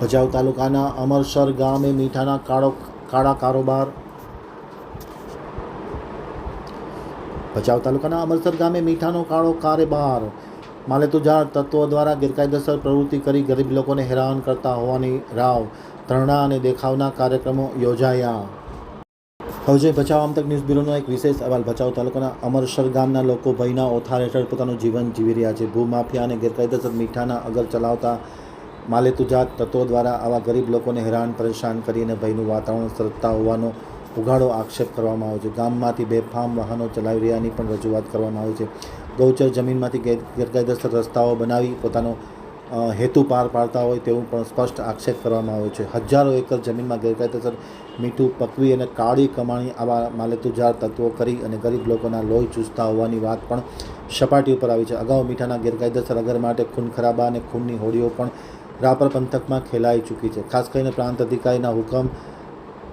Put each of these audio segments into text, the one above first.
ભચાઉ તાલુકાના અમરસર ગામે મીઠાના કાળા કારોબાર. ભચાઉ તાલુકાના અમરસર ગામે મીઠાનો કાળો કારોબાર. માલેતુજાર તત્વો દ્વારા ગેરકાયદેસર પ્રવૃત્તિ કરી ગરીબ લોકોને હેરાન કરતા હોવાની રાવ, ધરણા અને દેખાવના કાર્યક્રમો યોજાયા. હવે ભચાઉ આમતક ન્યૂઝ બ્યુરોનો એક વિશેષ અહેવાલ. ભચાઉ તાલુકાના અમરસર ગામના લોકો ભયના ઓથાર હેઠળ પોતાનું જીવન જીવી રહ્યા છે. ભૂમાફિયા અને ગેરકાયદેસર મીઠાના અગર ચલાવતા માલેતુજાત તત્વો દ્વારા આવા ગરીબ લોકોને હેરાન પરેશાન કરીને ભયનું વાતાવરણ સર્જતા હોવાનો ઉઘાડો આક્ષેપ કરવામાં આવ્યો છે. ગામમાંથી બેફામ વાહનો ચલાવી રહ્યાની પણ રજૂઆત કરવામાં આવી છે. ગૌચર જમીનમાંથી ગેરકાયદેસર રસ્તાઓ બનાવી પોતાનો હેતુ પાર પાડતા હોય તેવું પણ સ્પષ્ટ આક્ષેપ કરવામાં આવ્યો છે. હજારો એકર જમીનમાં ગેરકાયદેસર મીઠું પકવી અને કાળી કમાણી આવા માલેતુજાર તત્વો કરી અને ગરીબ લોકોના લોહી ચૂસતા હોવાની વાત પણ સપાટી ઉપર આવી છે. અગાઉ મીઠાના ગેરકાયદેસર અગર માટે ખૂન ખરાબા અને ખૂનની હોડીઓ પણ રાપર પંથકમાં ખેલાઈ ચૂકી છે. ખાસ કરીને પ્રાંત અધિકારીના હુકમ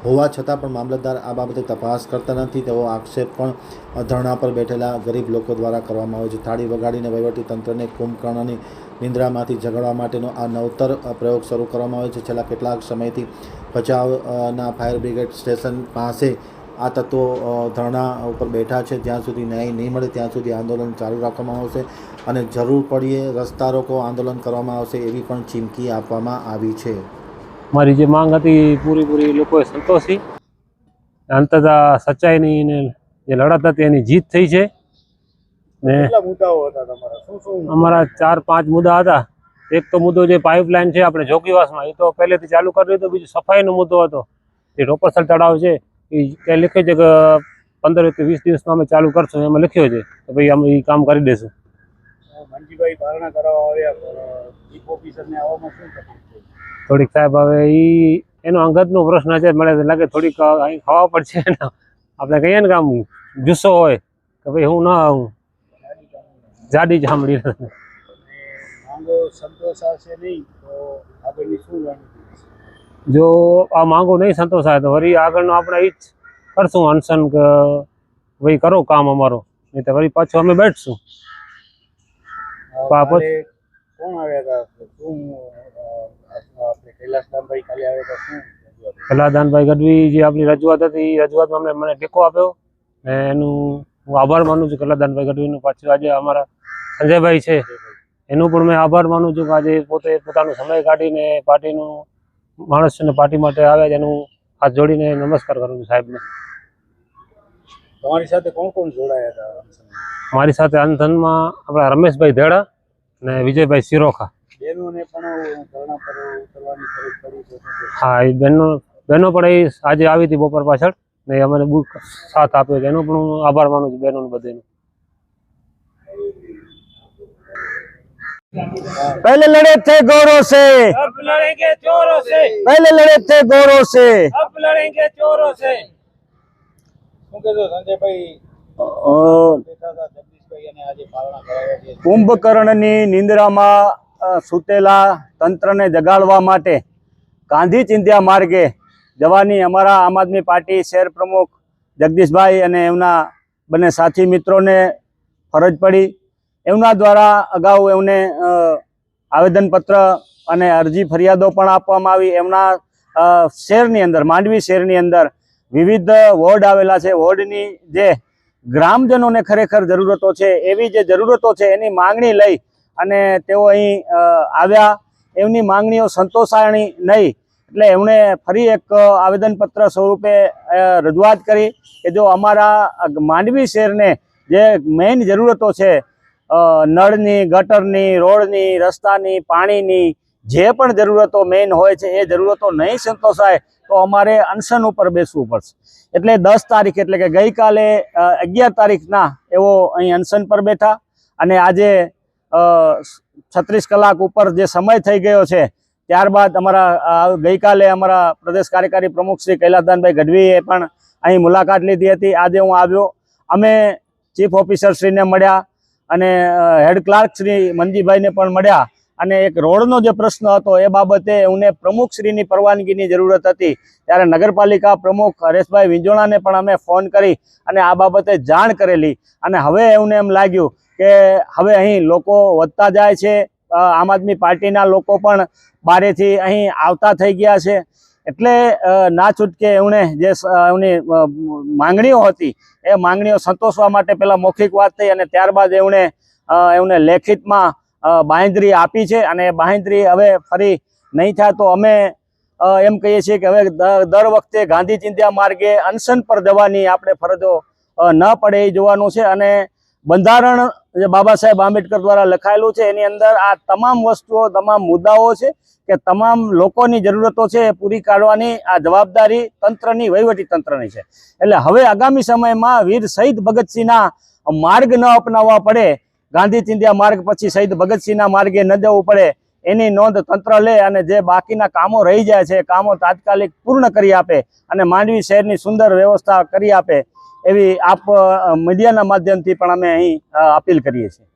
હોવા છતાં પણ મામલતદાર આ બાબતે તપાસ કરતા નથી તેવો આક્ષેપ પણ ધરણા પર બેઠેલા ગરીબ લોકો દ્વારા કરવામાં આવ્યો છે. થાળી વગાડીને વહીવટી તંત્રને કુંભકર્ણની નિંદ્રામાંથી જગાડવા માટેનો આ નવતર પ્રયોગ શરૂ કરવામાં આવ્યો છે. છેલ્લા કેટલાક સમયથી ભચાઉના ફાયર બ્રિગેડ સ્ટેશન પાસે આ તત્વો ધરણા ઉપર બેઠા છે. જ્યાં સુધી ન્યાય નહીં મળે ત્યાં સુધી આંદોલન ચાલુ રાખવામાં આવશે અને જરૂર પડીએ રસ્તા રોકો આંદોલન કરવામાં આવશે એવી પણ ચીમકી આપવામાં આવી છે. મારી જે માંગ હતી પૂરી લોકોએ સંતોષી. અંતતઃ સચ્ચાઈની ને જે લડત હતી એની જીત થઈ છે. ને અમારા 4-5 મુદ્દા હતા. એક તો મુદ્દો જે પાઇપલાઇન છે આપણે જોગીવાસમાં, એ તો પહેલેથી ચાલુ કરી દીધો. બીજો સફાઈનો મુદ્દો હતો. જે રોપરસર તળાવ છે એ ત્યાં લખ્યું છે કે 15 કે 20 દિવસમાં અમે ચાલુ કરશું. એમાં લખ્યો છે કે ભાઈ અમે એ કામ કરી દઈશું. મંજીભાઈ ધારણા કરવા આવ્યા, ચીફ ઓફિસરને આવવામાં શું તકલીફ થઈ? થોડીક સાહેબ હવે એનો અંગતનો પ્રશ્ન છે. મને લાગે થોડીક અહીં ખાવા પડશે ને. આપણે કહીએ ને કે આમ જુસ્સો હોય કે ભાઈ હું ના આવું જાડી જામડી. માંગો સંતોષાશે નહીં તો આગળની શું રણનીતિ? જો આ માંગો નહીં સંતોષાય તો વળી આગળનો આપણે એ જ કરશું અનશન કે ભાઈ કરો કામ અમારો, નહીં તો વળી પાછું અમે બેઠશું. કોણ આવ્યા હતા? શું આપણે કૈલાસદાનભાઈ કાલે આવ્યા હતા? શું કૈલાસદાનભાઈ ગઢવી જે આપણી રજૂઆત હતી એ રજૂઆતમાં મને ટેકો આપ્યો ને એનું હું આભાર માનું છું. કૈલાસદાનભાઈ ગઢવીનું પાછું આજે અમારા સંજયભાઈ છે એનું પણ મેં આભાર માનું છું કે આજે પોતે પોતાનો સમય કાઢીને પાર્ટીનું માણસને પાર્ટી માટે આવ્યા છે. એનું હાથ જોડીને નમસ્કાર કરું છું સાહેબને. તમારી સાથે કોણ કોણ જોડાયા હતા? મારી સાથે અનશનમાં આપણા રમેશભાઈ ધેડા અને વિજયભાઈ સિરોખા. બહેનોને પણ ધરણા પર ઉતરવાની ફરજ પડી છે? હા, એ બહેનો પણ એ આજે આવી હતી બપોર પાછળ ને અમને બહુ સાથ આપ્યો છે. એનો પણ હું આભાર માનું છું બહેનોનું બધાનું. पहले लड़े थे गौरव से, अब लड़ेंगे चोरों से, पहले लड़े थे गौरव से, अब लड़ेंगे चोरों से. શું કહેશો સંજયભાઈ? બેઠા હતા જગદીશભાઈ અને આજે પારણા કરાવ્યા છે. કુંભકર્ણની નિંદ્રામાં સૂતેલા તંત્રને જગાડવા માટે ગાંધી ચિંધ્યા માર્ગે જવાની અમારા આમ આદમી પાર્ટી શહેર પ્રમુખ જગદીશભાઈ અને એમના બંને સાથી મિત્રોને ફરજ પડી. એમના દ્વારા અગાઉ એમને આવેદનપત્ર અને અરજી ફરિયાદો પણ આપવામાં આવી. એમના શહેરની અંદર, માંડવી શહેરની અંદર વિવિધ વોર્ડ આવેલા છે. વોર્ડની જે ગ્રામજનોને ખરેખર જરૂરતો છે એવી જે જરૂરતો છે એની માંગણી લઈ અને તેઓ અહીં આવ્યા. એમની માંગણીઓ સંતોષાણી નહીં એટલે એમણે ફરી એક આવેદનપત્ર સ્વરૂપે રજૂઆત કરી કે જો અમારા માંડવી શહેરને જે મેઇન જરૂરતો છે, નળની, ગટરની, રોડની, રસ્તાની, પાણીની જે પણ જરૂરતો મેઇન હોય છે એ જરૂરતો નહીં સંતોષાય તો અમારે અનશન ઉપર બેસવું પડશે. એટલે 10 તારીખ એટલે કે ગઈકાલે 11 તારીખના એવો અહીં અનશન પર બેઠા અને આજે 36 કલાક ઉપર જે સમય થઈ ગયો છે. ત્યારબાદ અમારા ગઈકાલે અમારા પ્રદેશ કાર્યકારી પ્રમુખ શ્રી કૈલાસદાનભાઈ ગઢવીએ પણ અહીં મુલાકાત લીધી હતી. આજે હું આવ્યો. અમે ચીફ ઓફિસર શ્રીને મળ્યા અને હેડ ક્લાર્ક શ્રી મંજીભાઈને પણ મળ્યા અને એક રોડનો જે પ્રશ્ન હતો એ બાબતે એમને પ્રમુખશ્રીની પરવાનગીની જરૂરત હતી. ત્યારે નગરપાલિકા પ્રમુખ હરેશભાઈ વિંજોણાને પણ અમે ફોન કરી અને આ બાબતે જાણ કરેલી અને હવે એમને એમ લાગ્યું કે હવે અહીં લોકો વધતા જાય છે, આમ આદમી પાર્ટીના લોકો પણ બારેથી અહીં આવતા થઈ ગયા છે. એટલે ના છૂટકે એમણે જે એમની માંગણીઓ હતી એ માંગણીઓ સંતોષવા માટે પહેલાં મૌખિક વાત થઈ અને ત્યારબાદ એમણે લેખિતમાં બાંહેધરી આપી છે. અને બાંહેધરી હવે ફરી નહીં થાય તો અમે એમ કહીએ છીએ કે હવે દર વખતે ગાંધી ચિંધ્યા માર્ગે અનશન પર જવાની આપણે ફરજો ન પડે એ જોવાનું છે. અને બંધારણ જે બાબા સાહેબ આંબેડકર દ્વારા લખાયેલું છે એની અંદર આ તમામ વસ્તુઓ, તમામ મુદ્દાઓ છે કે તમામ લોકોની જરૂરતો છે એ પૂરી કાઢવાની આ જવાબદારી તંત્રની, વહીવટી તંત્રની છે. એટલે હવે આગામી સમયમાં વીર શહીદ ભગતસિંહના માર્ગ ન અપનાવવા પડે, ગાંધી ચિંધ્યા માર્ગ પછી શહીદ ભગતસિંહના માર્ગે ન જવું પડે એની નોંધ તંત્ર લે અને જે બાકીના કામો રહી જાય છે એ કામો તાત્કાલિક પૂર્ણ કરી આપે અને માંડવી શહેરની સુંદર વ્યવસ્થા કરી આપે એવી આપ મીડિયાના માધ્યમથી પણ અમે અહીં અપીલ કરીએ છીએ.